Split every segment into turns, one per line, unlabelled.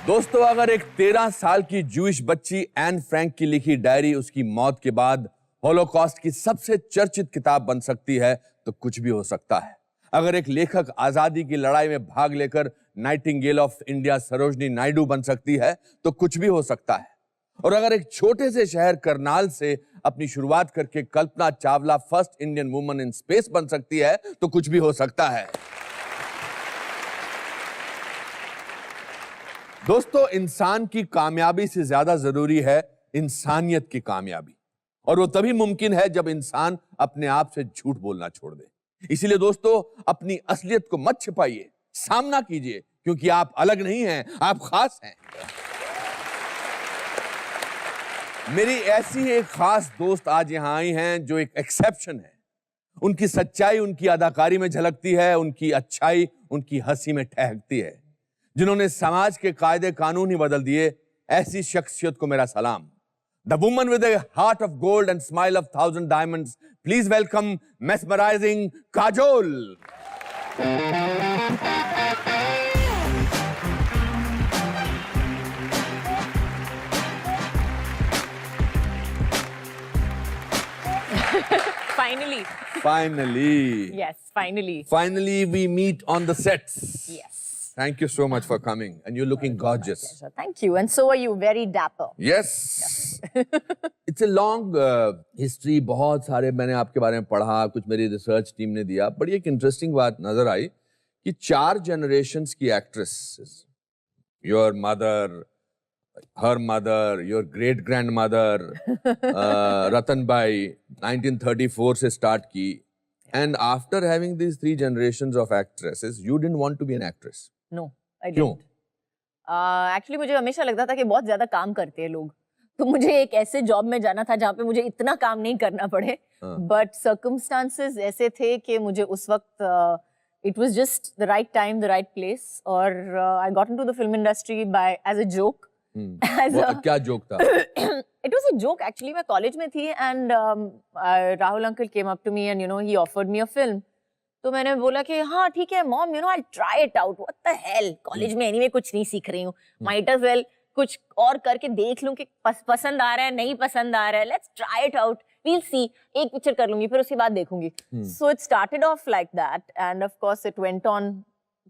दोस्तों, अगर एक 13 साल की जूइश बच्ची एन फ्रैंक की लिखी डायरी उसकी मौत के बाद होलोकॉस्ट की सबसे चर्चित किताब बन सकती है तो कुछ भी हो सकता है। अगर एक लेखक आजादी की लड़ाई में भाग लेकर Nightingale of India Sarojini Naidu बन सकती है तो कुछ भी हो सकता है। और अगर एक छोटे से शहर करनाल से अपनी शुरुआत करके Kalpana Chawla first Indian woman in space बन सकती है तो कुछ भी हो सकता है। दोस्तों, इंसान की कामयाबी से ज्यादा जरूरी है इंसानियत की कामयाबी, और वो तभी मुमकिन है जब इंसान अपने आप से झूठ बोलना छोड़ दे। इसीलिए दोस्तों, अपनी असलियत को मत छिपाइए, सामना कीजिए, क्योंकि आप अलग नहीं हैं, आप खास हैं। मेरी ऐसी एक खास दोस्त आज यहां आई हैं जो एक एक्सेप्शन है। उनकी सच्चाई उनकी अदाकारी में झलकती है, उनकी अच्छाई उनकी हंसी में ठहरती है। जिन्होंने समाज के कायदे कानून ही बदल दिए, ऐसी शख्सियत को मेरा सलाम। The woman with a heart of gold and smile of 1,000 diamonds, please welcome mesmerizing Kajol. Finally.
Yes, finally.
Finally, we meet on the sets.
Yes.
Thank you so much for coming, and you're looking gorgeous.
Pleasure. Thank you. And so are you, very dapper.
Yes. It's a long history. बहुत सारे मैंने आपके बारे में पढ़ा, कुछ मेरी research team ने दिया। बड़ी एक इंटरेस्टिंग बात नजर आई कि 4 generations की actresses, your mother, her mother, your great grandmother, Ratan by 1934 से स्टार्ट की, and after having these 3 generations of actresses, you didn't want to be an actress.
No, I
क्यों?
didn't. Actually मुझे हमेशा लगता था कि बहुत ज्यादा काम करते हैं लोग, तो मुझे एक ऐसे जॉब में जाना था जहाँ पे मुझे इतना काम नहीं करना पड़े। But circumstances ऐसे थे कि मुझे उस वक्त it was just the right time, the right place, और I got into the film industry as a joke.
क्या जोक था?
It was a joke actually. मैं कॉलेज में थी and Rahul uncle came up to me and he offered me a film. तो मैंने बोला कि हाँ ठीक है mom, I'll try it out. What the hell? College में anyway कुछ नहीं सीख रही हूँ. Might as well कुछ और करके देख लूँ कि पसंद आ रहा है, नहीं पसंद आ रहा है. Let's try it out. We'll see. एक पिक्चर कर लूँगी, फिर उसके बाद देखूँगी. So it started off like that, and of course it went on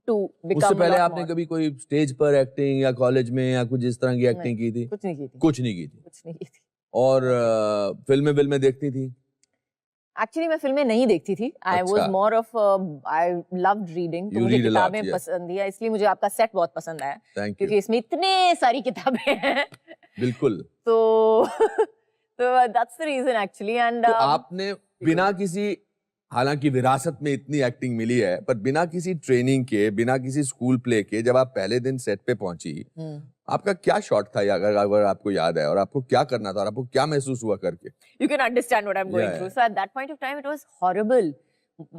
to become.
उससे पहले आपने कभी कोई स्टेज पर एक्टिंग या कॉलेज में या कुछ इस तरह की एक्टिंग की थी?
कुछ नहीं की थी.
कुछ नहीं की थी.
कुछ नहीं की थी.
और फिल्में देखती थी?
एक्चुअली मैं फिल्में नहीं देखती थी. I was more of I loved reading. तो मुझे किताबें पसंद है, इसलिए मुझे आपका सेट बहुत पसंद आया, क्योंकि इसमें इतने सारी किताबें हैं. बिल्कुल. तो that's the reason actually. And
तो आपने बिना किसी, हालांकि विरासत में इतनी एक्टिंग मिली है, पर बिना किसी ट्रेनिंग के, बिना किसी स्कूल प्ले के, जब आप पहले दिन सेट पे पहुंची, आपका क्या शॉट था, अगर आपको याद है, और आपको क्या करना था, और आपको क्या महसूस हुआ करके?
You can understand what I'm going through. So at that point of time, it was horrible,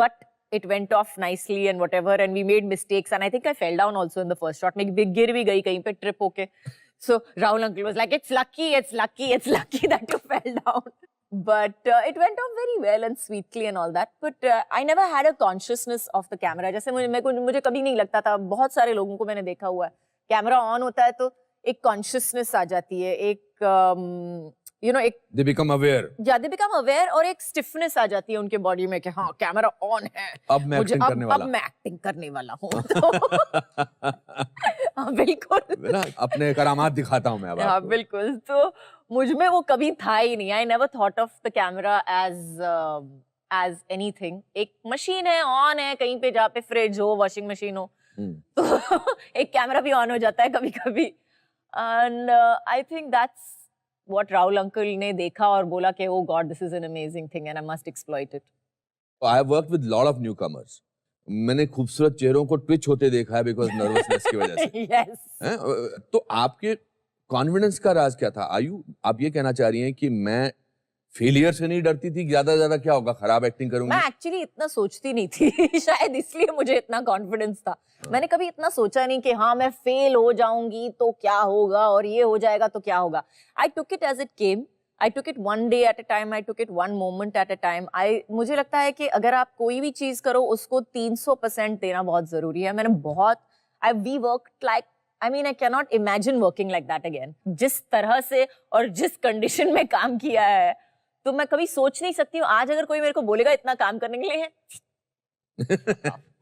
but it went off nicely and whatever, and we made mistakes, and I think I fell down also in the first shot. मैं गिर भी गई कहीं पे trip होके. So Rahul uncle was like, it's lucky that you fell down. But it went off very well and sweetly and all that. But I never had a consciousness of the camera. जैसे मुझे कभी नहीं लगता था, बहुत सारे लोगों को मैंने देखा हुआ है, कैमरा ऑन होता है तो एक कॉन्शियसनेस आ जाती है, एक एक
they become aware.
Yeah, they become aware, और एक स्टिफनेस आ जाती है उनके बॉडी में कि हाँ कैमरा ऑन है,
अब मैं एक्टिंग करने वाला,
अब मैं एक्टिंग करने वाला हूँ. हाँ बिल्कुल,
अपने करामात दिखाता हूँ मैं अब.
हाँ बिल्कुल. तो मुझ में वो कभी था ही नहीं. I never thought of the camera as anything. एक मशीन है, ऑन है, कहीं पे जहाँ पे फ्रिज हो, वॉशिंग मशीन हो, तो एक कैमरा भी ऑन हो जाता है कभी कभी. And I think that's what Rahul uncle ने देखा और बोला कि oh God, this is an amazing thing and I must exploit it.
I have worked with lot of newcomers. मैंने खूबसूरत चेहरों को ट्विच होते देखा है because nervousness की वजह से.
Yes.
तो आपके कॉन्फिडेंस का राज क्या था? आप ये कहना चाह रही हैं कि मैं फेलियर से नहीं डरती थी, ज्यादा क्या होगा, खराब एक्टिंग करूंगी?
मैं एक्चुअली इतना सोचती नहीं थी. शायद इसलिए मुझे इतना कॉन्फिडेंस था. मैंने कभी इतना सोचा नहीं कि हाँ मैं फेल हो जाऊंगी तो क्या होगा, और ये हो जाएगा तो क्या होगा. I took it as it came. I took it one day at a time. I took it one moment at a time. मुझे लगता है कि अगर आप कोई भी चीज करो उसको 300% देना बहुत जरूरी है. We worked like I mean, I cannot imagine working like that again. जिस तरह से और जिस कंडीशन में काम किया है, तो मैं कभी सोच नहीं सकती हूँ आज अगर कोई मेरे को बोलेगा इतना काम करने के लिए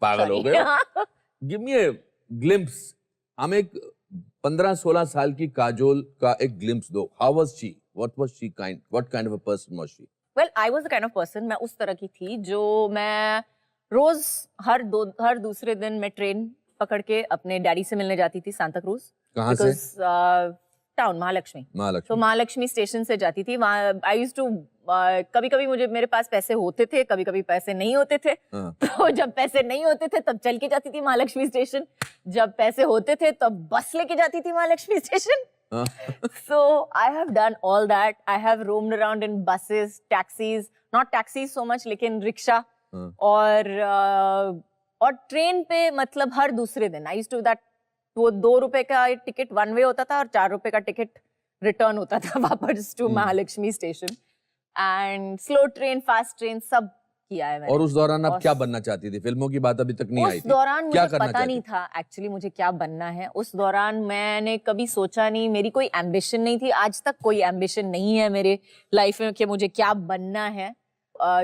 पागल हो गए हो? Give me a glimpse. हमें एक 15-16 साल की काजोल का एक glimpse दो. How was she? What was she kind? What kind of a person was she?
Well, I was the kind of person, मैं उस तरह की थी जो मैं रोज हर दूसरे दिन मैं ट्रेन पकड़ के अपने डैडी से मिलने जाती थी सांता क्रूज.
कहाँ से?
टाउन महालक्ष्मी.
महालक्ष्मी.
तो महालक्ष्मी स्टेशन से जाती थी. वहाँ आई यूज्ड टू कभी कभी मेरे पास पैसे होते थे, कभी कभी पैसे नहीं होते थे. तो जब पैसे नहीं होते थे तब चल के जाती थी महालक्ष्मी स्टेशन. जब पैसे होते थे तब बस लेके जाती थी Mahalakshmi station. So I have done all that. I have roamed around in buses, taxis, not taxis so much, लेकिन रिक्शा और ट्रेन पे मतलब हर दूसरे दिन. I used to that वो 2 रुपए का टिकट वन वे होता था और 4 रुपए का टिकट रिटर्न होता था वापस to Mahalaxmi station. And slow train, fast train सब किया है मैंने.
और उस दौरान आप क्या बनना चाहती थी? फिल्मों की बात अभी तक नहीं आई थी.
उस दौरान मुझे पता नहीं था एक्चुअली मुझे क्या बनना है. उस दौरान मैंने कभी सोचा नहीं, मेरी कोई एम्बिशन नहीं थी. आज तक कोई एम्बिशन नहीं है मेरे लाइफ में कि मुझे क्या बनना है.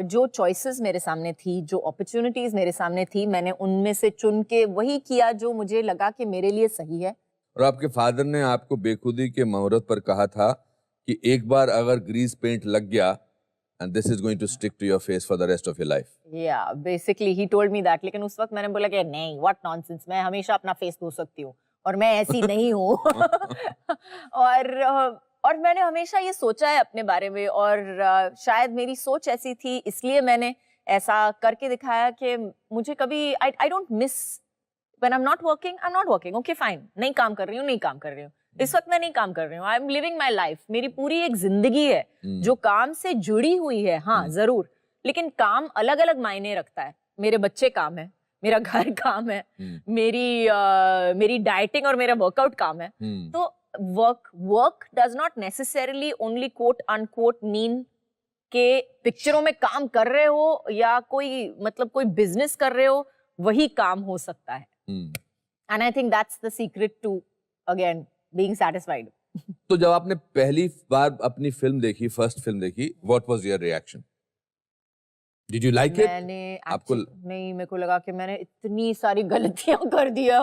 जो चॉइसेस मेरे सामने थी, जो अपॉर्चुनिटीज मेरे सामने थी, मैंने उनमें से चुन के वही किया जो मुझे लगा कि मेरे लिए सही है.
और आपके फादर ने आपको बेखुदी के मुहूर्त पर कहा था कि एक बार अगर ग्रीस पेंट लग गया and this is going to stick to your face for the rest of your life.
Yeah, basically he told me that. लेकिन उस वक्त मैंने बोला कि नहीं, what nonsense, मैं हमेशा अपना फेस धो सकती हूँ और मैं ऐसी नहीं हूँ. और मैंने हमेशा ये सोचा है अपने बारे में और शायद मेरी सोच ऐसी थी इसलिए मैंने ऐसा करके दिखाया कि मुझे कभी I don't miss when I'm not working, I'm not working. Okay, fine. नहीं काम कर रही हूँ, नहीं काम कर रही हूँ. इस वक्त मैं नहीं काम कर रही हूँ. I am living my life. मेरी पूरी एक जिंदगी है जो काम से जुड़ी हुई है. हाँ जरूर, लेकिन काम अलग अलग मायने रखता है. मेरे बच्चे काम है, मेरा घर काम है, मेरी डाइटिंग और मेरा वर्कआउट काम है. तो work does not necessarily only quote unquote mean के पिक्चरों में काम कर रहे हो या कोई बिजनेस कर रहे हो वही काम हो सकता है. And I think that's the secret to again being satisfied.
तो जब आपने पहली बार अपनी फिल्म देखी, फर्स्ट फिल्म देखी, what was your reaction? Did you like it?
आपको नहीं, मेरे को लगा कि मैंने इतनी सारी गलतियां कर दी है.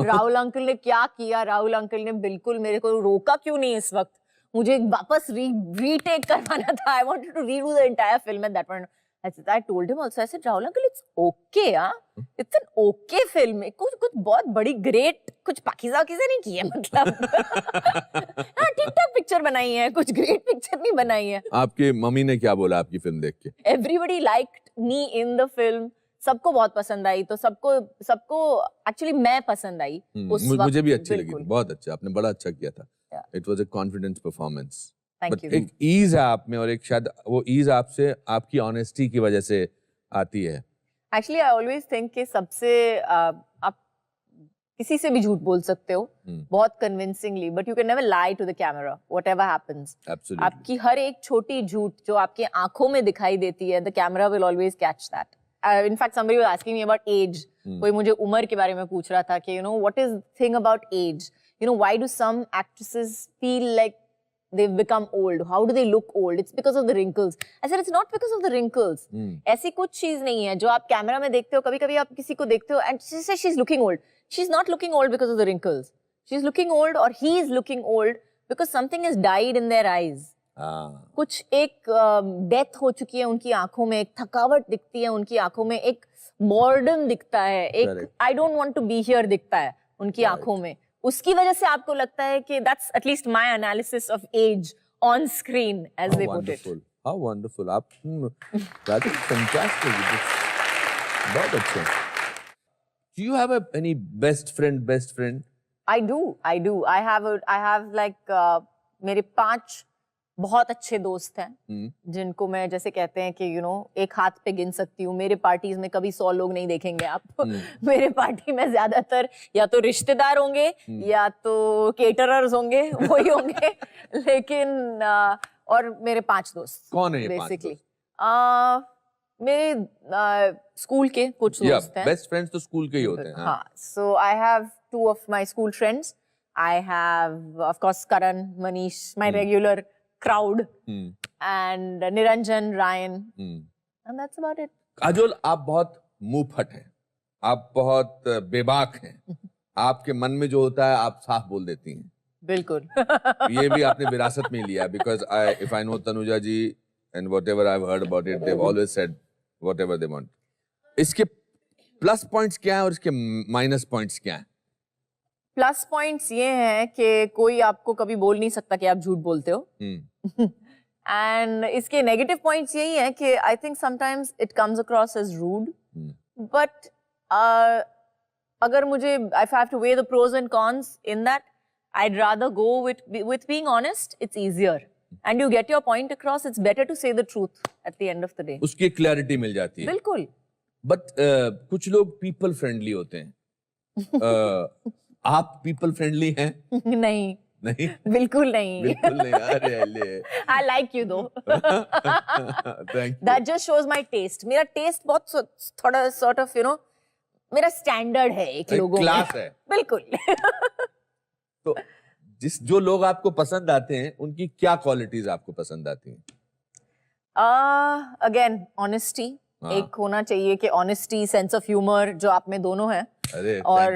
राहुल अंकल ने क्या किया? राहुल अंकल ने बिल्कुल मेरे को रोका क्यों नहीं इस वक्त? मुझे वापस रीटेक करवाना था. I wanted to redo the entire film at that point. I told him also, I said, Rahul uncle, it's okay, it's an okay film. कुछ बहुत बड़ी great, कुछ पाकिज़ा नहीं की है मतलब. हाँ, ठीक-ठाक पिक्चर बनाई है, कुछ great पिक्चर नहीं बनाई है.
आपके मम्मी ने क्या बोला आपकी फिल्म देख के?
Everybody liked me in the film. सबको बहुत पसंद आई. तो सबको एक्चुअली मैं पसंद आई उस वक्त.
मुझे भी अच्छी लगी. बहुत अच्छा, आपने बड़ा अच्छा किया था. It was a confidence performance.
Thank you.
एक ईज है आप में और एक शायद वो ईज आपसे आपकी ऑनेस्टी की वजह से आती है.
Actually, I always think कि सबसे आप किसी से भी झूठ बोल सकते हो बहुत convincingly, but you can never lie to the camera, whatever happens.
Absolutely.
आपकी हर एक छोटी झूठ जो आपके आंखों में दिखाई देती है, the camera will always catch that. In fact, somebody was asking me about age. कोई मुझे उम्र के बारे में पूछ रहा था कि what is the thing about age? Why do some actresses feel like they've become old? How do they look old? It's because of the wrinkles. I said it's not because of the wrinkles. ऐसी कुछ चीज नहीं है जो आप camera में देखते हो. कभी-कभी आप किसी को देखते हो and she says she's looking old. She's not looking old because of the wrinkles. She's looking old or he is looking old because something has died in their eyes. कुछ एक डेथ हो चुकी है उनकी आंखों में, एक थकावट दिखती है उनकी आंखों में, एक boredom दिखता है, एक I don't want to be here दिखता है उनकी आंखों में. उसकी वजह से आपको लगता है कि that's at least my analysis of age on screen as they put it.
How wonderful. आप that is fantastic. बहुत अच्छा. Do you have any best friend?
I do. I have like मेरे 5 बहुत अच्छे दोस्त हैं जिनको मैं जैसे कहते हैं कि एक हाथ पे गिन सकती हूँ. मेरे पार्टीज में कभी 100 लोग नहीं देखेंगे आप. मेरे पार्टी में ज्यादातर या तो रिश्तेदार होंगे या तो केटरर्स होंगे, वही होंगे. लेकिन और मेरे 5 दोस्त.
कौन है ये
बेसिकली मेरे स्कूल के कुछ दोस्त हैं.
बेस्ट फ्रेंड्स तो स्कूल के ही होते हैं.
हाँ, so I have two of my school friends. I have, of course, Karan, Manish, my regular crowd, and Niranjan, Ryan, and that's about it.
Kajol, आप बहुत मुंहफट हैं, आप बहुत बेबाक हैं, आपके मन में जो होता है आप साफ बोल देती हैं.
बिल्कुल.
ये भी आपने विरासत में लिया, because if I know Tanuja ji and whatever I've heard about it, they've always said whatever they want. इसके प्लस पॉइंट्स क्या हैं और इसके माइनस पॉइंट्स क्या हैं?
प्लस पॉइंट्स ये हैं कि कोई आपको कभी बोल नहीं सकता कि आप झूठ बोलते हो. एंड इसके नेगेटिव पॉइंट्स यही हैं कि I think sometimes it comes across as rude, but अगर मुझे if I have to weigh the pros and cons in that, I'd rather go with being honest. It's easier and you get your point across. It's better to say the truth at the end of the day.
उसकी clarity मिल जाती है.
बिल्कुल.
But कुछ लोग people friendly होते हैं. आप people friendly हैं?
नहीं.
नहीं,
बिल्कुल नहीं.
बिल्कुल नहीं. अरे
I like you though.
Thank you.
That just shows my taste. मेरा taste बहुत थोड़ा sort of, you know, मेरा स्टैंडर्ड है एक लोगों में.
क्लास है.
बिल्कुल.
तो जो लोग आपको पसंद आते हैं उनकी क्या क्वालिटीज आपको पसंद आती हैं?
Again honesty. एक होना चाहिए कि ऑनेस्टी, सेंस ऑफ ह्यूमर जो आप में दोनों है.
अरे
और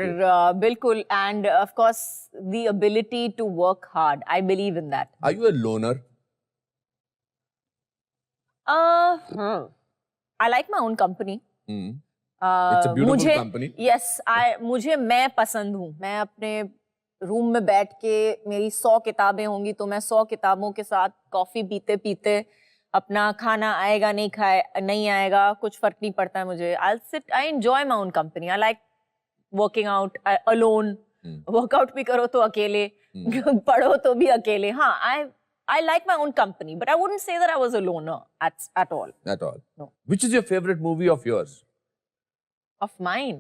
बिल्कुल, and of course the ability to work hard. I believe in that.
Are you a loner?
I like my own company.
It's a beautiful company.
Yes, मैं पसंद हूँ. मैं अपने रूम में बैठ के, मेरी 100 किताबें होंगी तो मैं 100 किताबों के साथ कॉफी पीते पीते, अपना खाना आएगा नहीं आएगा कुछ फर्क नहीं पड़ता है मुझे. I enjoy my own company. I like working out alone. Workout भी करो तो अकेले, पढ़ो तो भी अकेले. हाँ, I like my own company, but I wouldn't say that I was a loner at all.
At all.
No.
Which is your favorite movie of yours?
Of mine?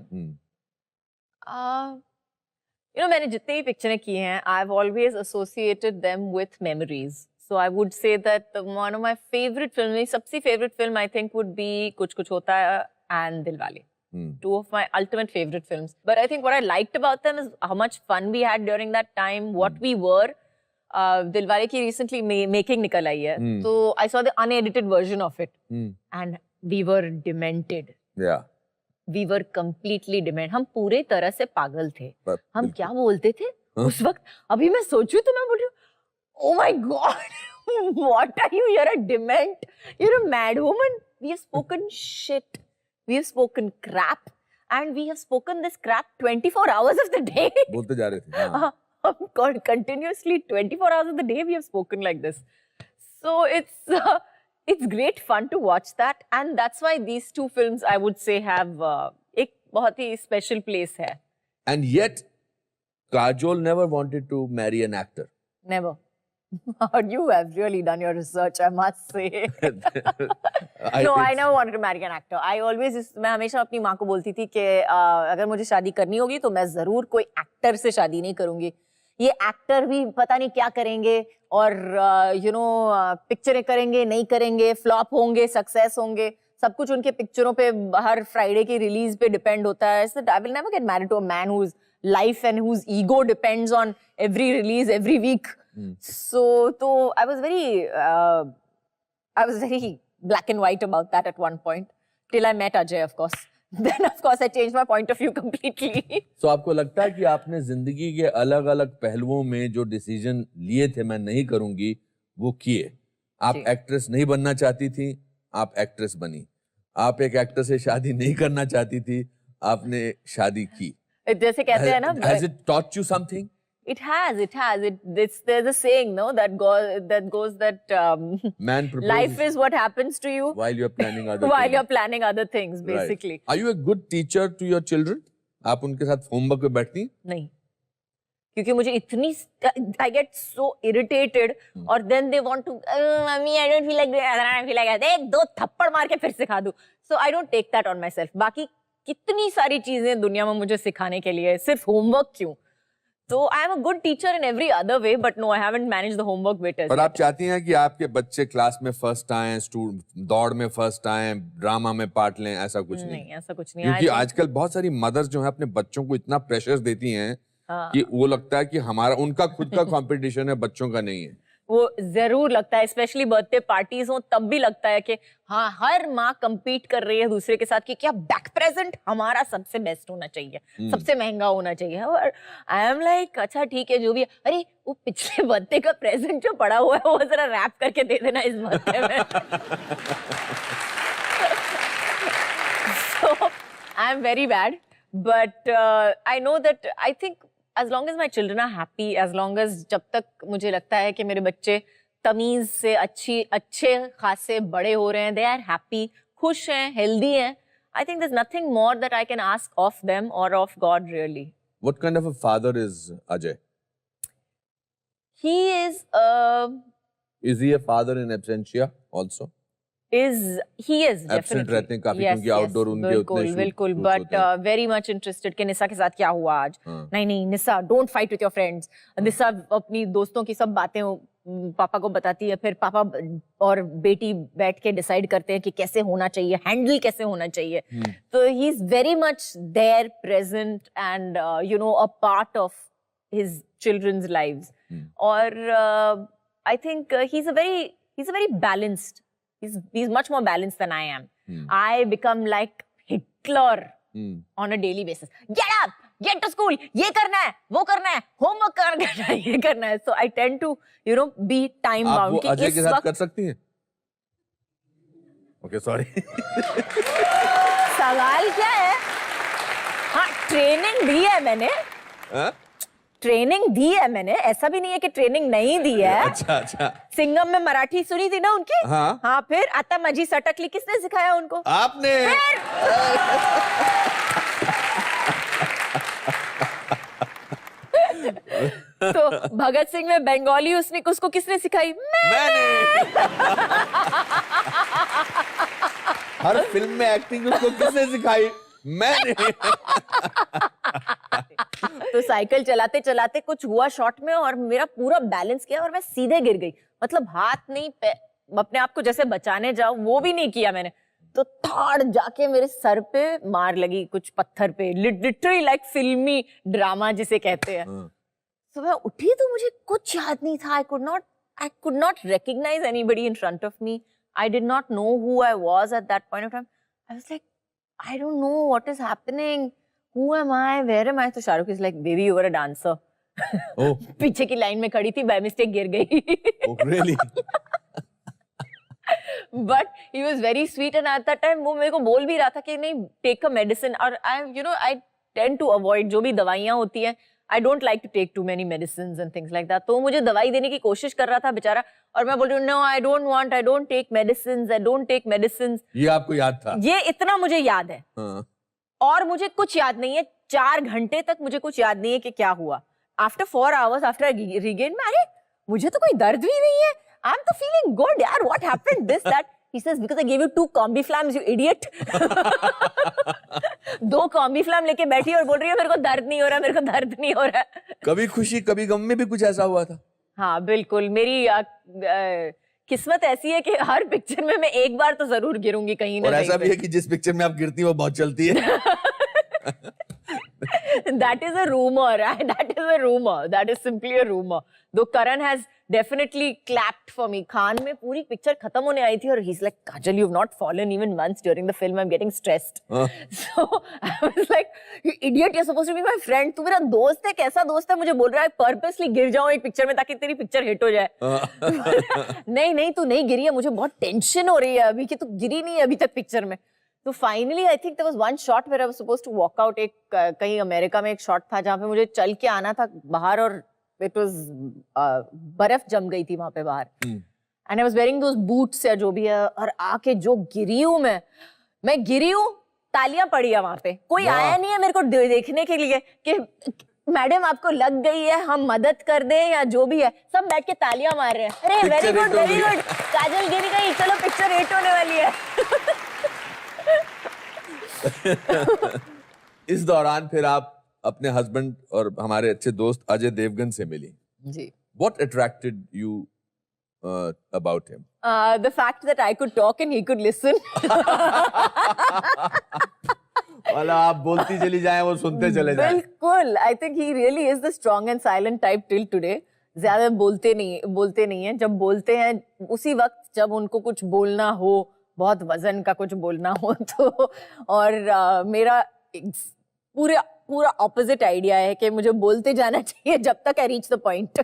You know, मैंने जितने भी पिक्चरें की हैं, I've always associated them with memories. So I would say that one of my favorite films, मेरी सबसे favorite film I think would be कुछ कुछ होता है and Dilwale. Two of my ultimate favorite films. But I think what I liked about them is how much fun we had during that time, what we were. Dilwale की recently making निकल आई है, so I saw the unedited version of it, and we were demented.
Yeah.
We were completely demented. हम पूरे तरह से पागल थे. हम क्या बोलते थे उस वक्त? अभी मैं सोचूं तो मैं बोल रही हूँ, oh my God, what are you? You're a dement. You're a mad woman. We have spoken shit. We have spoken crap, and we have spoken this crap 24 hours of the day.
बोलते जा रहे थे. हाँ.
Continuously 24 hours of the day we have spoken like this. So it's great fun to watch that, and that's why these two films I would say have एक बहुत ही special place है.
And yet, Kajol never wanted to marry an actor.
Never. You have really done your research, I must say. No, I never wanted to marry an actor. मैं हमेशा अपनी माँ को बोलती थी कि अगर मुझे शादी करनी होगी तो मैं जरूर कोई एक्टर से शादी नहीं करूंगी. ये एक्टर भी पता नहीं क्या करेंगे, और पिक्चरें करेंगे नहीं करेंगे, फ्लॉप होंगे सक्सेस होंगे, सब कुछ उनके पिक्चरों पे हर फ्राइडे की रिलीज पे डिपेंड होता है. So I will never get married to a man whose life and whose ego depends on every release every week. So I was very black and white about that at one point, till I met Ajay, of course. Then of course I changed my point of view completely.
So आपको लगता है कि आपने जिंदगी के अलग अलग पहलुओं में जो डिसीजन लिए थे मैं नहीं करूंगी, वो किए? आप एक्ट्रेस नहीं बनना चाहती थी, आप एक्ट्रेस बनी. आप एक एक्टर से शादी नहीं करना चाहती थी, आपने शादी की.
जैसे कहते हैं ना,
has it taught you something?
It has. There's a saying, no, that goes that
man proposes
life is what happens to you
while you're planning other
while
things.
you're planning other things, basically.
Right. Are you a good teacher to your children? आप उनके साथ homework पे बैठती?
नहीं, क्योंकि मुझे इतनी I get so irritated, और then they want to, mummy I don't feel like doing, I don't feel like that. एक दो थप्पड़ मार के फिर सिखा दूं. So I don't take that on myself. बाकी कितनी सारी चीजें दुनिया में मुझे सिखाने के लिए, सिर्फ होमवर्क क्यों? So I am a good teacher in every other way, but no, I haven't managed the homework bit as
पर
yet.
आप चाहती हैं कि आपके बच्चे क्लास में फर्स्ट आए, दौड़ में फर्स्ट आए, ड्रामा में पार्ट लें, ऐसा कुछ नहीं?
नहीं, ऐसा कुछ नहीं।
क्योंकि आजकल बहुत सारी मदर्स जो है अपने बच्चों को इतना प्रेशर देती हैं कि वो लगता है कि हमारा उनका खुद का कंपटीशन है, बच्चों का नहीं है।
वो जरूर लगता है, स्पेशली बर्थडे पार्टीज हो तब भी लगता है कि हाँ, हर माँ compete कर रही है दूसरे के साथ कि क्या बैक प्रेजेंट हमारा सबसे बेस्ट होना चाहिए, सबसे महंगा होना चाहिए। और आई एम लाइक अच्छा ठीक है जो भी है। अरे वो पिछले बर्थडे का प्रेजेंट जो पड़ा हुआ है वो जरा रैप करके दे देना इस बर्थडे में। So I am very bad, but I know that I think as long as my children are happy, as long as जब तक मुझे लगता है कि मेरे बच्चे तमीज से अच्छे खासे बड़े हो रहे हैं, they are happy, खुश हैं, healthy हैं, I think there's nothing more that I can ask of them or of God really.
What kind of a father is Ajay?
He is
Is he a father in absentia also?
he is
Absent
definitely
रहते हैं काफी क्योंकि outdoor उनके उतने
बिल्कुल
shoots
but
होते हैं।
very much interested कि निशा के साथ क्या हुआ आज।
हाँ।
नहीं निशा don't fight with your friends। निशा अपनी दोस्तों की सब बातें पापा को बताती है, फिर पापा और बेटी बैठ के डिसाइड करते हैं कि कैसे होना चाहिए, हैंडल कैसे होना चाहिए। तो he is very much there, present and you know a part of his children's lives। और I think he's a very balanced, he's much more balanced than I am। I become like Hitler on a daily basis। Get up, get to school, ये करना है, वो करना है, homework करना है, ये करना है। So I tend to, you know, be time
आप
bound।
वो अजय के साथ कर सकती हैं? Okay, sorry।
सवाल क्या है? हाँ, ट्रेनिंग दी है मैंने। ट्रेनिंग दी है मैंने, ऐसा भी नहीं है कि ट्रेनिंग नहीं दी है।
अच्छा।
सिंघम में मराठी सुनी थी ना उनकी?
हाँ।
फिर आता मजी सटकली किसने सिखाया उनको?
आपने।
तो भगत सिंह में बंगाली उसको किसने सिखाई? मैंने।
हर फिल्म में एक्टिंग उसको किसने सिखाई? मैंने।
तो साइकिल चलाते चलाते कुछ हुआ शॉट में और मेरा पूरा बैलेंस किया और मैं सीधे गिर गई। मतलब हाथ नहीं, अपने आप को जैसे बचाने जाओ वो भी नहीं किया मैंने, तो थाड़ जाके मेरे सर पे मार लगी कुछ पत्थर पे, लिटरली लाइक फिल्मी ड्रामा जिसे कहते हैं। तो मैं उठी तो मुझे कुछ याद नहीं था। I could not recognize anybody in front of me। I did not know who I was at that point of time। I was like, I don't know what is happening। Who am I? Where am I? तो Shahrukh is like, baby, you were a dancer।
Oh।
पीछे की line में खड़ी थी, by mistake गिर गई।
Oh, really?
But he was very sweet and at that time वो मेरे को बोल भी रहा था कि नहीं take a medicine। और I tend to avoid जो भी दवाइयाँ होती हैं, I don't like to take too many medicines and things like that। तो मुझे दवाई देने की कोशिश कर रहा था बेचारा, और मैं बोल रही हूँ no, I don't take medicines, I don't take medicines।
ये आपको याद था?
ये इतना मुझे याद है। और मुझे कुछ याद नहीं है, 4 घंटे तक मुझे कुछ याद नहीं है कि क्या हुआ। After 4 hours, after I regained, अरे मुझे तो कोई दर्द भी नहीं है, I'm तो feeling good यार, what happened, this, that। He says, because I gave you 2 Combiflams, you idiot। 2 Combiflam लेके बैठी और बोल रही है मेरे को दर्द नहीं हो रहा, मेरे को दर्द नहीं हो रहा।
कभी खुशी कभी गम में भी कुछ ऐसा हुआ था?
हाँ बिल्कुल, मेरी किस्मत ऐसी है कि हर पिक्चर में मैं एक बार तो जरूर गिरूंगी कहीं ना कहीं।
और ऐसा भी है कि जिस पिक्चर में आप गिरती हैं वो बहुत चलती है।
That is a rumor। That is simply a rumor। Though Karan has definitely clapped for me। Khan में पूरी पिक्चर खत्म होने आई थी और he's like, Kajal, you've not fallen even once during the film। I'm getting stressed। So I was like, you idiot, you're supposed to be my friend। तू मेरा दोस्त है, कैसा दोस्त है? मुझे बोल रहा है purposely गिर जाऊं एक पिक्चर में ताकि तेरी पिक्चर हिट हो जाए। नहीं तू नहीं गिरी है, मुझे बहुत टेंशन हो रही है अभी कि तू गिरी नहीं है अभी तक पिक्चर में। तो finally I think there was one shot where I was supposed to walk out. एक कहीं अमेरिका में एक शॉट था जहाँ पे मुझे चल के आना था बाहर और इट वाज बर्फ जम गई थी वहां पे बाहर and I was wearing those boots या जो भी है, और आके जो गिरी हूँ मैं गिरी हूँ, तालियां पड़ी है वहां पे, कोई आया नहीं है मेरे को देखने के लिए कि मैडम आपको लग गई है, हम मदद कर दें या जो भी है। सब बैठ के तालियां मार रहे हैं, अरे वेरी गुड काजल गिरी गई, चलो पिक्चर हिट होने वाली है।
इस दौरान फिर आप अपने हस्बैंड और हमारे अच्छे दोस्त अजय देवगन से मिली.
जी.
What attracted you about him?
The fact that I could talk and he could listen.
वाला आप बोलती चली जाएं वो सुनते चले जाएं.
बिल्कुल. I think he really is the strong and silent type till today. ज्यादा बोलते नहीं है. जब बोलते हैं उसी वक्त जब उनको कुछ बोलना हो, बहुत वजन का कुछ बोलना हो तो, और मेरा पूरा ऑपोजिट आइडिया है कि मुझे बोलते जाना चाहिए जब तक I reach the point.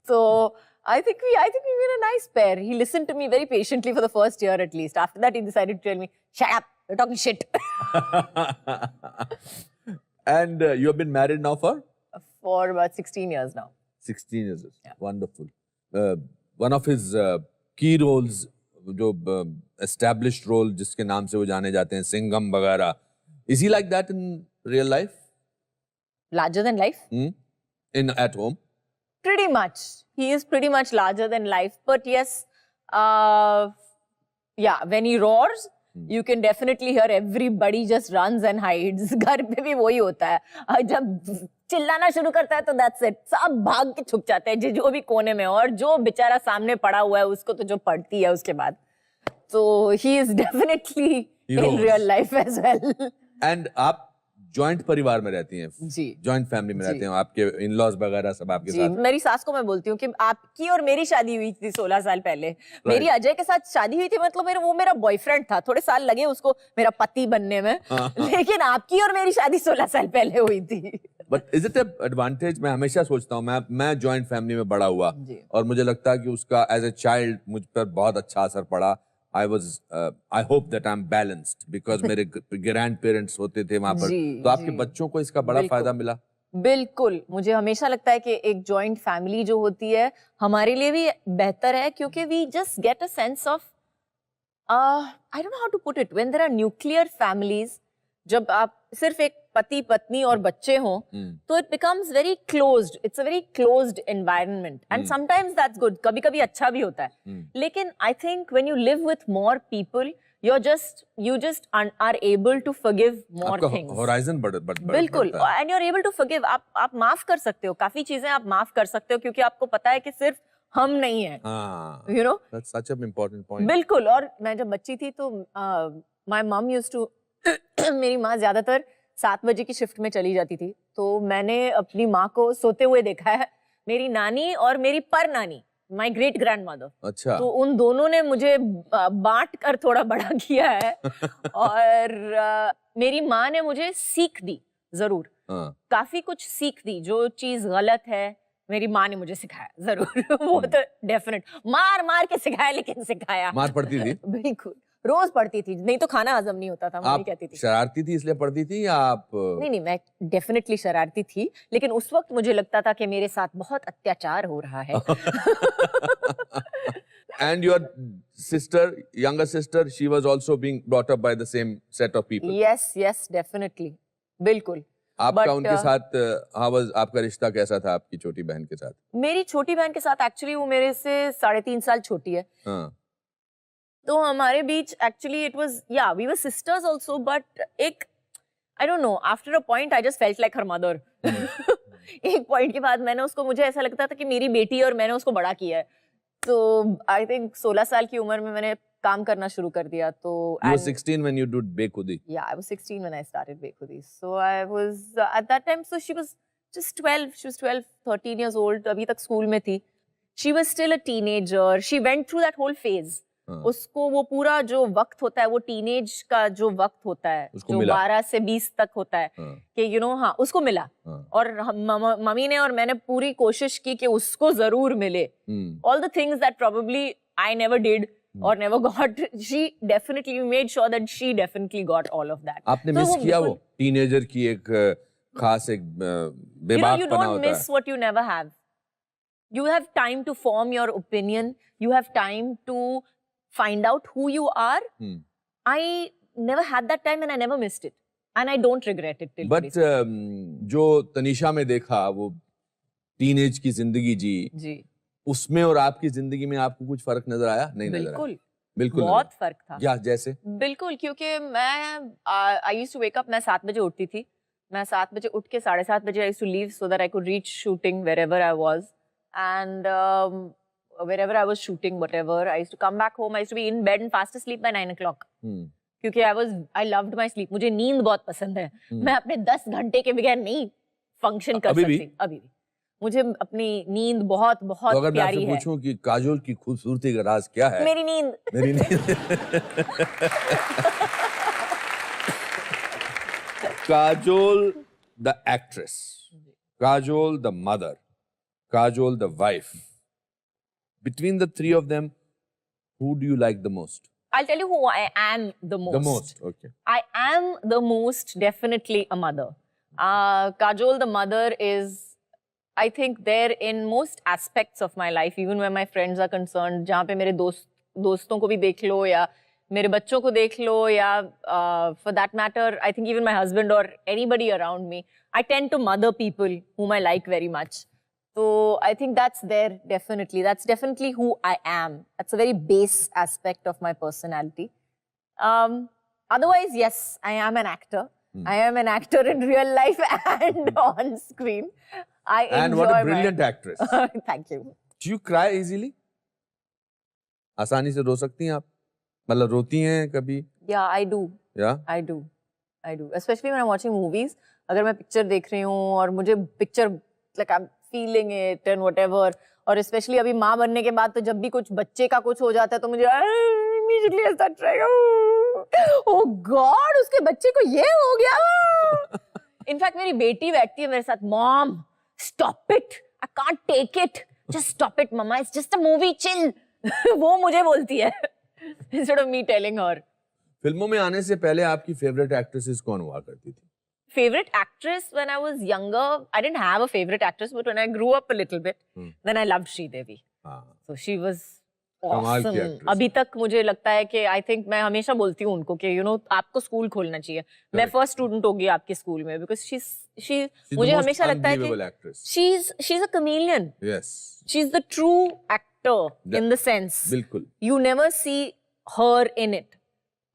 So I think we were a nice pair. He listened to me very patiently for the first year at least. After that, he decided to tell me, "Shut up, you're talking shit."
And you have been married now for
about 16 years now.
16 years.
Yeah.
Wonderful. One of his key roles, जो established role जिसके नाम से वो जाने जाते हैं, सिंघम वगैरह. Is he like that in real life?
Larger than life?
At home?
Pretty much. He is pretty much larger than life. But yes, when he roars, you can definitely hear everybody just runs and hides. घर पे भी वही होता है. जब चिल्लाना शुरू करता है तो that's it. सब भाग के छुप जाते हैं जो भी कोने में, और जो बेचारा सामने पड़ा हुआ है उसको तो जो पड़ती है उसके बाद. So he is definitely in real life as well.
And आप जॉइंट परिवार में रहती हैं?
जी.
जॉइंट फैमिली में रहते हैं, आपके इन-लॉज वगैरह सब आपके साथ?
मेरी सास को मैं बोलती हूँ कि आपकी और मेरी शादी हुई थी 16 साल पहले. मेरी अजय के साथ शादी हुई थी, मतलब वो मेरा बॉयफ्रेंड था. थोड़े साल लगे उसको मेरा पति बनने में, लेकिन आपकी और मेरी शादी 16 साल पहले हुई थी.
But is it an advantage? मैं हमेशा सोचता हूँ, मैं जॉइंट फैमिली में बड़ा हुआ और मुझे लगता है कि उसका एज ए चाइल्ड मुझ पर बहुत अच्छा असर पड़ा. I hope that I'm balanced because मेरे ग्रैंड पेरेंट्स होते थे वहां पर, तो आपके बच्चों को इसका बड़ा फायदा मिला?
बिल्कुल. मुझे हमेशा लगता है कि एक जॉइंट फैमिली जो होती है हमारे लिए भी बेहतर है, क्योंकि we just get a sense of I don't know how to put it, when there are nuclear families, जब आप सिर्फ एक पति पत्नी और बच्चे हों तो it becomes very closed. It's a very closed environment and sometimes that's good. कभी-कभी अच्छा भी होता है. लेकिन I think when you live with more people, you just are able to forgive more things.
Horizon बढ़
बिल्कुल. And you're able to forgive. आप माफ कर सकते हो, काफी चीजें आप माफ कर सकते हो, क्योंकि आपको पता है कि सिर्फ हम नहीं हैं. You know?
That's such an important point.
बिल्कुल. और मैं जब बच्ची थी तो my mom used to मेरी माँ ज्यादातर 7 बजे की शिफ्ट में चली जाती थी, तो मैंने अपनी माँ को सोते हुए देखा है. मेरी नानी और मेरी पर नानी, माय ग्रेट ग्रैंडमदर,
अच्छा,
तो उन दोनों ने मुझे बांट कर थोड़ा बड़ा किया है. और मेरी माँ ने मुझे सीख दी, जरूर काफी कुछ सीख दी. जो चीज गलत है मेरी माँ ने मुझे सिखाया जरूर. वो तो डेफिनेट मार के सिखाया, लेकिन सिखाया.
मार पड़ती थी?
बिल्कुल, रोज पढ़ती थी, नहीं तो खाना हजम नहीं होता था. मम्मी कहती थी.
शरारती थी इसलिए पढ़ती थी या आप?
नहीं, मैं डेफिनेटली शरारती थी, लेकिन उस वक्त मुझे लगता था कि मेरे साथ बहुत अत्याचार हो रहा है.
And your sister, younger sister, she was also being brought up by the same set of people?
Yes, definitely. बिल्कुल.
आपका उनके साथ आपका रिश्ता कैसा था आपकी छोटी बहन के साथ?
मेरी छोटी बहन के साथ एक्चुअली वो मेरे से 3.5 साल छोटी है. तो हमारे बीच actually it was, we were sisters also, but एक I don't know, after a point I just felt like her mother. एक पॉइंट के बाद मुझे ऐसा लगता था कि मेरी बेटी है और मैंने उसको बड़ा किया है. तो आई थिंक 16 साल की उम्र में मैंने काम करना शुरू कर दिया. तो
you were 16 when you did Bekhudi?
Yeah, I was 16 when I started Bekhudi. So I was at that time, so she was just 12. She was 12, 13 years old. अभी तक स्कूल में थी. She was still a teenager. She went through that whole phase. उसको वो पूरा जो वक्त होता है, वो टीनेज का जो वक्त होता है, जो 12 से 20 तक होता है, कि उसको मिला. और मम्मी ने और मैंने पूरी कोशिश की कि उसको जरूर मिले. All the things that probably I never did or never got, she definitely made sure that she definitely got all of that.
आपने मिस किया वो टीनेजर की एक खास एक बेबाक पना होता है?
You don't miss what you never have. You have time to form your opinion. You have time to find out who you are. I never had that time and I never missed it. And I don't regret it till today.
But जो तनिषा में देखा, वो teenage की जिंदगी जी, उसमें और आपकी जिंदगी में आपको कुछ फर्क नजर आया? नहीं नजर आया? बिल्कुल
बहुत फर्क था.
या जैसे?
बिल्कुल, क्योंकि मैं I used to wake up, मैं 7 बजे उठती थी. मैं 7 बजे उठ के 7:30 बजे I used to leave so that I could reach shooting wherever I was. And wherever I was shooting, whatever, I used to come back home. I used to be in bed and fast asleep by 9 o'clock. क्योंकि I loved my sleep. मुझे नींद बहुत पसंद है. मैं अपने 10 घंटे के बगैर नहीं फंक्शन कर सकती. अभी भी. मुझे अपनी नींद बहुत बहुत
तो अगर मैं
प्यारी
आपसे
है.
पूछूं कि काजोल की खूबसूरती का राज क्या है?
मेरी नींद.
मेरी नींद. Kajol, the actress. Kajol, the mother. Kajol, the wife. Between the three of them, who do you like the most?
I'll tell you who I am the most.
The most, okay.
I am the most definitely a mother. Kajol, the mother, is, I think, there in most aspects of my life, even where my friends are concerned. जहाँ पे मेरे दोस्तों को भी देख लो या मेरे बच्चों को देख लो या for that matter, I think even my husband or anybody around me, I tend to mother people whom I like very much. So I think that's there definitely. That's definitely who I am. That's a very base aspect of my personality. Otherwise, yes, I am an actor. I am an actor in real life and on screen.
And what a brilliant actress.
Thank you.
Do you cry easily? आसानी से रो सकती हैं आप? मतलब रोती हैं कभी?
Yeah, I do.
Yeah?
I do. Especially when I'm watching movies. अगर मैं पिक्चर देख रही हूँ और मुझे picture like I'm feeing it and whatever. और especially अभी माँ बनने के बाद तो जब भी कुछ बच्चे का कुछ हो जाता है तो मुझे immediately I start crying. Oh God, उसके बच्चे को ये हो गया. In fact, मेरी बेटी बैठती है मेरे साथ. Mom, stop it. I can't take it. Just stop it, Mama. It's just a movie. Chill. वो मुझे बोलती है. Instead of me telling her.
फिल्मों में आने से पहले आपकी फेवरेट एक्ट्रेसेस कौन हुआ करती थी?
Favorite actress when I was younger, I didn't have a favorite actress, but when I grew up a little bit, then I loved Sridevi. So she was awesome. अभी तक मुझे लगता है कि I think मैं हमेशा बोलती हूँ उनको कि you know आपको स्कूल खोलना चाहिए. मैं first student होगी आपके स्कूल में because she मुझे हमेशा लगता है कि she's a chameleon.
Yes.
She's the true actor in the sense.
बिल्कुल.
You never see her in it.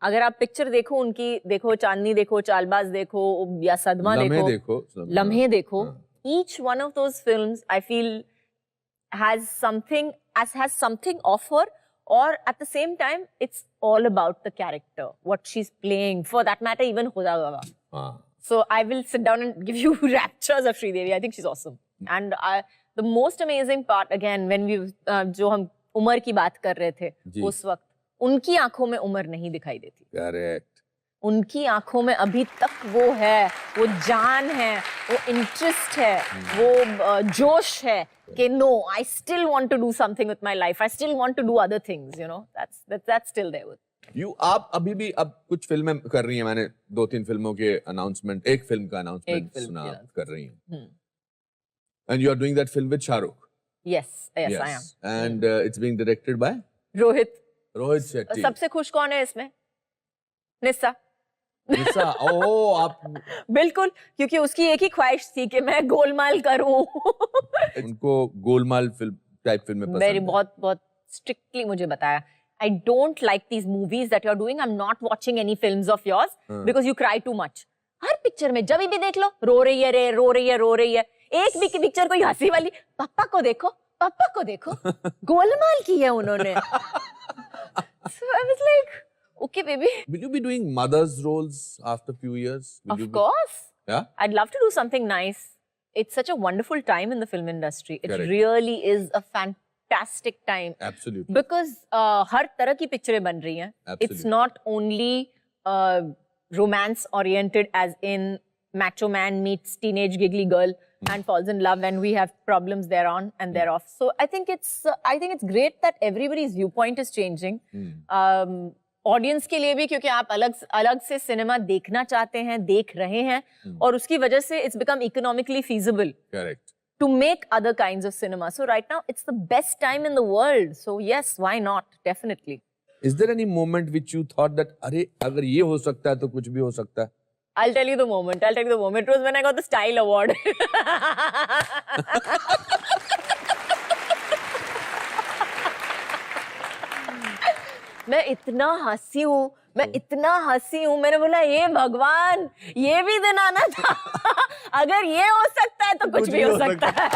अगर आप पिक्चर देखो उनकी, देखो चांदनी देखो, चालबाज देखो या सदमा देखो, लम्हे देखो, each one of those films I feel has something of her, or at the same time it's all about the character, what she's playing, for that matter even Khuda Gawah. So I will sit down and give you raptures of Sridevi. I think she's awesome. And the most amazing part, again, when we जो हम उम्र की बात कर रहे थे उस वक्त, उनकी आंखों में उम्र नहीं दिखाई देती.
करेक्ट.
उनकी आंखों में अभी तक वो है, वो जान है, वो इंटरेस्ट है, वो जोश है कि no, I still want to do something with my life. I still want to do other things, you know. That's still there with.
आप अभी भी अब कुछ फिल्में कर रही हैं. मैंने 2-3 फिल्मों के अनाउंसमेंट, एक फिल्म का अनाउंसमेंट सुना कर रही हैं. And you are doing that film with Shah Rukh.
Yes, I am.
And it's being directed by
Rohit
Shetty.
सबसे खुश कौन है इसमें? निस्सा.
निस्सा. ओह, आप
बिल्कुल, क्योंकि उसकी एक ही ख्वाहिश थी कि मैं गोलमाल करूं.
उनको गोलमाल फिल्म टाइप फिल्में पसंद है.
बहुत स्ट्रिक्टली मुझे बताया. I don't like these movies that you're doing. I'm not watching any films of yours because you cry too much. Her picture में जब भी देख लो रो रही है. एक भी पिक्चर कोई हंसी वाली, पापा को देखो, गोलमाल की है उन्होंने. So I was like, okay, baby.
Will you be doing mother's roles after a few years?
Of course.
Yeah?
I'd love to do something nice. It's such a wonderful time in the film industry. It
Correct.
really is a fantastic time.
Absolutely.
Because हर तरह की पिक्चरें बन रही हैं.
Absolutely.
It's not only romance oriented, as in macho man meets teenage giggly girl and falls in love, and we have problems thereon and thereof. So I think it's great that everybody's viewpoint is changing. Audience के लिए भी, क्योंकि आप अलग से cinema देखना चाहते हैं, देख रहे हैं, और उसकी वजह से it's become economically feasible.
Correct.
To make other kinds of cinema. So right now it's the best time in the world. So yes, why not? Definitely.
Is there any moment which you thought that अरे अगर ये हो सकता है तो कुछ भी हो सकता है?
I'll tell you the moment. It was when I got the Style Award. मैं इतना हंसी हूँ मैं इतना हंसी हूँ, मैंने बोला ये भगवान, ये भी दिन आना था। अगर ये हो सकता है तो कुछ भी हो सकता है।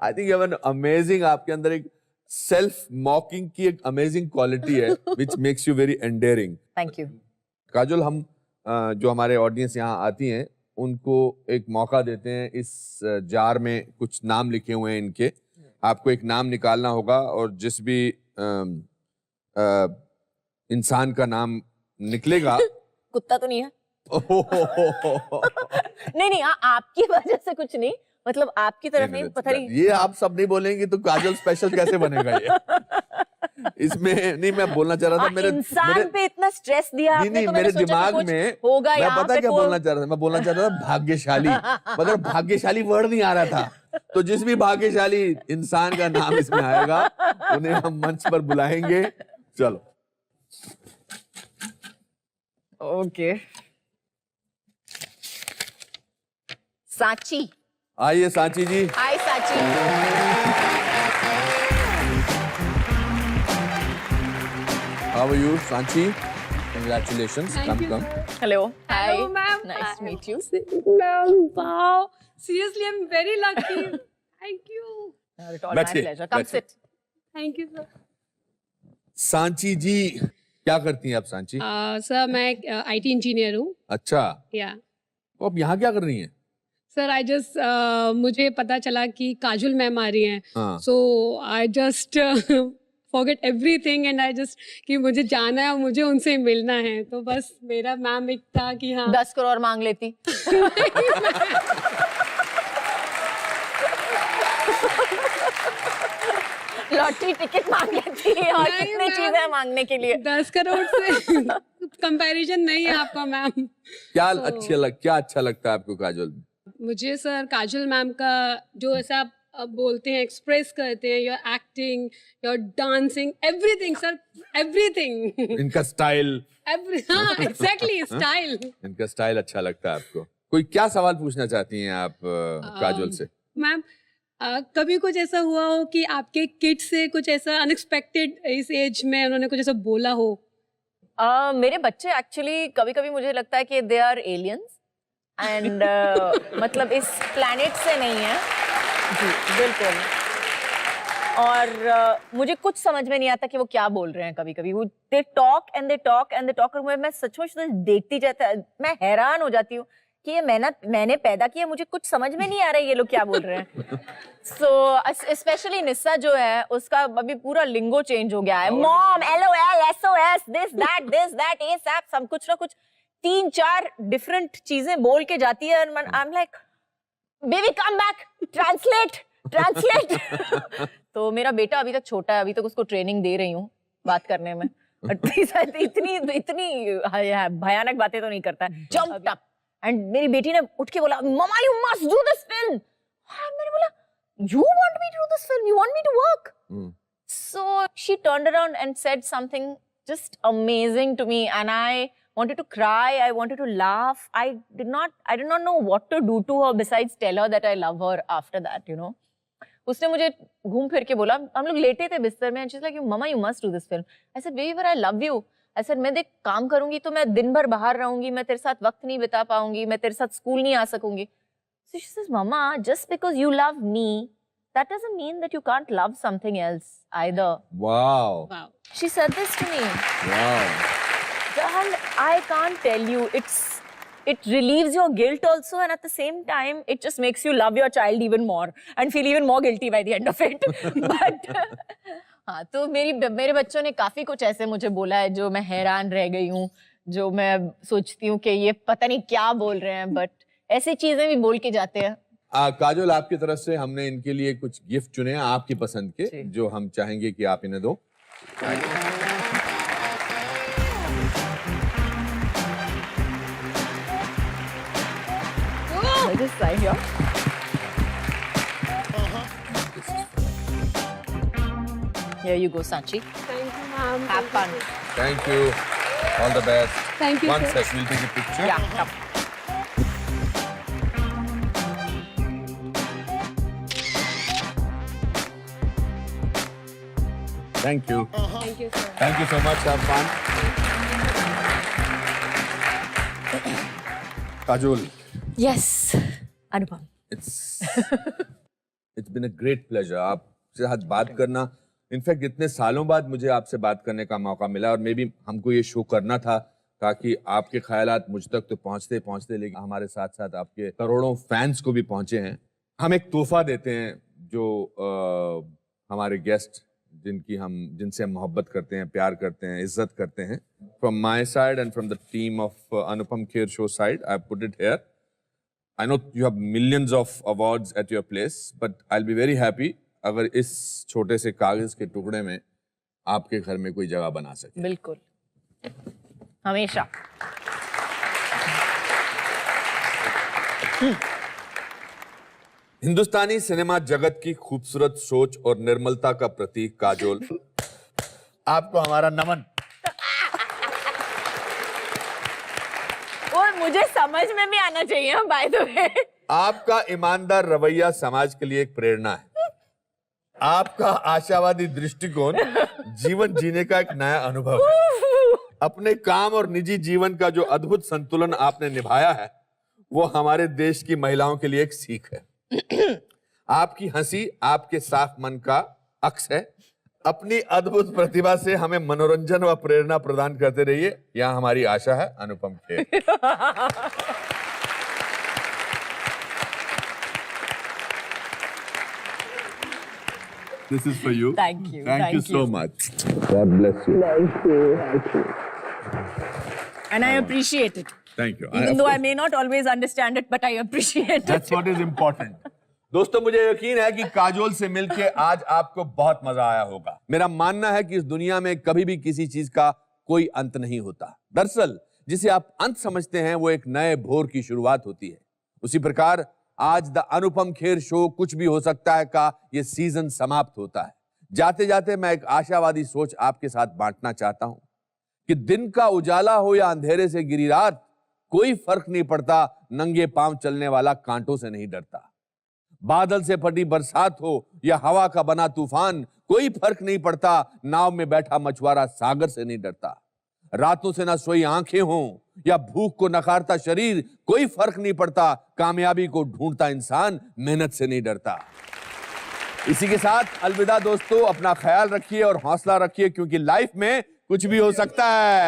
I think you have an amazing, आपके अंदर एक सेल्फ मॉकिंग की एक अमेजिंग क्वालिटी है which makes you very endearing.
Thank you.
Kajol, हम जो हमारे ऑडियंस यहाँ आती हैं उनको एक मौका देते हैं। इस जार में कुछ नाम लिखे हुए हैं इनके, आपको एक नाम निकालना होगा और जिस भी इंसान का नाम निकलेगा
कुत्ता तो नहीं है? नहीं, हाँ, आपकी वजह से कुछ नहीं, मतलब आपकी तरफ नहीं, पता नहीं।
ये आप सब नहीं बोलेंगे तो काजोल स्पेशल कैसे बनेगा ये? इसमें नहीं, मैं बोलना चाह रहा था मेरे
इंसान पे इतना स्ट्रेस दिया आपने,
नहीं,
तो
मेरे
मैंने सोचा
दिमाग
कुछ
में
होगा
मैं
यहाँ
पता
पे
क्या
तो-
बोलना चाह रहा था, मैं बोलना चाह रहा था भाग्यशाली, मगर भाग्यशाली वर्ड नहीं आ रहा था। तो जिस भी भाग्यशाली इंसान का नाम इसमें आएगा उन्हें हम मंच पर बुलाएंगे। चलो
ओके। सांची।
आइए Sanchi ji.
Hi Sanchi.
How are you Sanchi? Congratulations. Come.
Hello. Hi.
Hello, ma'am.
Nice to meet you.
Ma'am, wow. Seriously, I'm very lucky. Thank you.
Not at all. My
बैठिए,
pleasure. Come
बैठिए।
sit.
Thank you, sir.
Sanchi ji, क्या करती हैं आप Sanchi?
Sir मैं IT engineer हूँ.
अच्छा,
या
तो आप यहाँ क्या कर रही हैं?
सर आई जस्ट मुझे पता चला कि काजोल मैम आ रही हैं.
हाँ।
So I just forget everything and I just कि मुझे जाना है और मुझे उनसे मिलना है. तो बस मेरा मैम एक था कि हाँ
10 करोड़ मांग लेती। लॉटरी टिकट मांग लेती और
नहीं,
कितनी
मैम।
चीजें मांगने के लिए।
10 करोड़ से कंपैरिजन नहीं है आपका मैम.
क्या
So-
क्या अच्छा लगता है आपको काजोल?
मुझे सर काजोल मैम का जो ऐसा आप बोलते हैं, एक्सप्रेस करते हैं, your acting, your dancing, everything sir, everything.
इनका स्टाइल,
हाँ एग्जैक्टली, स्टाइल.
इनका स्टाइल अच्छा लगता है आपको। कोई क्या सवाल पूछना चाहती हैं आप काजोल से?
मैम कभी कुछ ऐसा हुआ हो कि आपके किड से कुछ ऐसा अनएक्सपेक्टेड इस एज में उन्होंने कुछ ऐसा बोला हो?
मेरे बच्चे एक्चुअली कभी-कभी मुझे लगता है कि दे आर एलियंस एंड मतलब इस प्लैनेट से नहीं है। जी बिल्कुल। और मुझे कुछ समझ में नहीं आता कि वो क्या बोल रहे हैं। कभी-कभी वो they talk and they talk and they talk, और मैं सचमुच देखती जाता, मैं हैरान हो जाती हूँ कि ये मैंने पैदा किया, मुझे कुछ समझ में नहीं आ रहा है ये लोग क्या बोल रहे हैं। सो स्पेशली निस्सा जो है उसका अभी पूरा लिंगो चेंज हो गया है। Mom, LOL, SOS, this that ASAP, सब कुछ ना कुछ 3-4 डिफरेंट चीजें बोल के जाती है। I am like baby come back, translate. तो मेरा बेटा अभी तक छोटा है, अभी तक उसको ट्रेनिंग दे रही हूँ बात करने में। इतनी भयानक बातें तो नहीं करता है। जंप्ड अप एंड मेरी बेटी ने उठ के बोला mumma you must do this film. मैंने बोला you want me to do this film, you want me to work. So she turned around and said something just amazing to me, and I wanted to cry, I wanted to laugh. I did not know what to do to her besides tell her that I love her after that, you know. उसने मुझे घूम फिर के बोला, हम लोग लेटे थे बिस्तर में, and she's like, mama you must do this film. I said baby but I love you. I said मैं देख काम करूंगी तो मैं दिन भर बाहर रहूंगी, मैं तेरे साथ वक्त नहीं बिता पाऊंगी, मैं तेरे साथ स्कूल नहीं आ सकूंगी. So she says, Mama, just because you love me, that doesn't mean that you can't love something else either.
Wow.
Wow.
She said this to me.
Wow.
And I can't tell you, it relieves your guilt also, and at the same time, it just makes you love your child even more and feel even more guilty by the end of it. But हाँ, तो मेरे बच्चों ने काफी कुछ ऐसे मुझे बोला है जो मैं हैरान रह गई हूँ, जो मैं सोचती हूँ कि ये पता नहीं क्या बोल रहे हैं, बट ऐसी चीजें भी बोल के जाते हैं।
काजोल, आपकी तरफ से हमने इनके लिए कुछ गिफ्ट चुने हैं आपकी पसंद के, जो हम चाहेंगे कि आप इन्हें दो।
I just sign here. Here you go, Sanchi.
Thank you, ma'am.
Have fun.
Thank you. All the best.
Thank you,
One
sir.
sec, we'll take a picture.
Yeah, come.
Thank you
Thank you, sir.
Thank you so much Irfan Kajol
Yes, Anupam.
It's been a great pleasure आपसे साथ बात करना in fact इतने सालों बाद मुझे आपसे बात करने का मौका मिला और मे बी हमको ये शो करना था ताकि आपके ख्यालात मुझ तक तो पहुंचते पहुंचते लेकिन हमारे साथ साथ आपके करोड़ों फैंस को भी पहुंचे हैं हम एक तोहफा देते हैं जो हमारे गेस्ट जिनसे हम मोहब्बत करते हैं प्यार करते हैं इज्जत करते हैं from my side and from the team of Anupam Kher show side I put it here I know you have millions of awards at your place, but I'll be very happy अगर इस छोटे से कागज के टुकड़े में आपके घर में कोई जगह बना सके।
बिल्कुल, हमेशा।
हिंदुस्तानी सिनेमा जगत की खूबसूरत सोच और निर्मलता का प्रतीक काजोल, आपको हमारा नमन।
और मुझे समझ में भी आना चाहिए बाय द वे।
आपका ईमानदार रवैया समाज के लिए एक प्रेरणा है। आपका आशावादी दृष्टिकोण जीवन जीने का एक नया अनुभव है। अपने काम और निजी जीवन का जो अद्भुत संतुलन आपने निभाया है वो हमारे देश की महिलाओं के लिए एक सीख है। आपकी हंसी आपके साफ मन का अक्स है। अपनी अद्भुत प्रतिभा से हमें मनोरंजन व प्रेरणा प्रदान करते रहिए, यह हमारी आशा है। Anupam Kher. This is for you.
Thank you.
Thank you so much. God bless you.
Thank you. And I appreciate it.
Thank you.
Even though I may not always understand it, but I appreciate it.
That's what is important. दोस्तों मुझे यकीन है कि काजोल से मिलके आज आपको बहुत मजा आया होगा। मेरा मानना है कि इस दुनिया में कभी भी किसी चीज का कोई अंत नहीं होता। दरअसल जिसे आप अंत समझते हैं वो एक नए भोर की शुरुआत होती है। उसी प्रकार आज द अनुपम खेर शो कुछ भी हो सकता है का ये सीजन समाप्त होता है। जाते जाते मैं एक आशावादी सोच आपके साथ बांटना चाहता हूं कि दिन का उजाला हो या अंधेरे से गिरी रात, कोई फर्क नहीं पड़ता, नंगे पांव चलने वाला कांटों से नहीं डरता। बादल से फटी बरसात हो या हवा का बना तूफान, कोई फर्क नहीं पड़ता, नाव में बैठा मछुआरा सागर से नहीं डरता। रातों से ना सोई आंखें हों या भूख को नकारता शरीर, कोई फर्क नहीं पड़ता, कामयाबी को ढूंढता इंसान मेहनत से नहीं डरता। इसी के साथ अलविदा दोस्तों, अपना ख्याल रखिए और हौसला रखिए क्योंकि लाइफ में कुछ भी हो सकता है।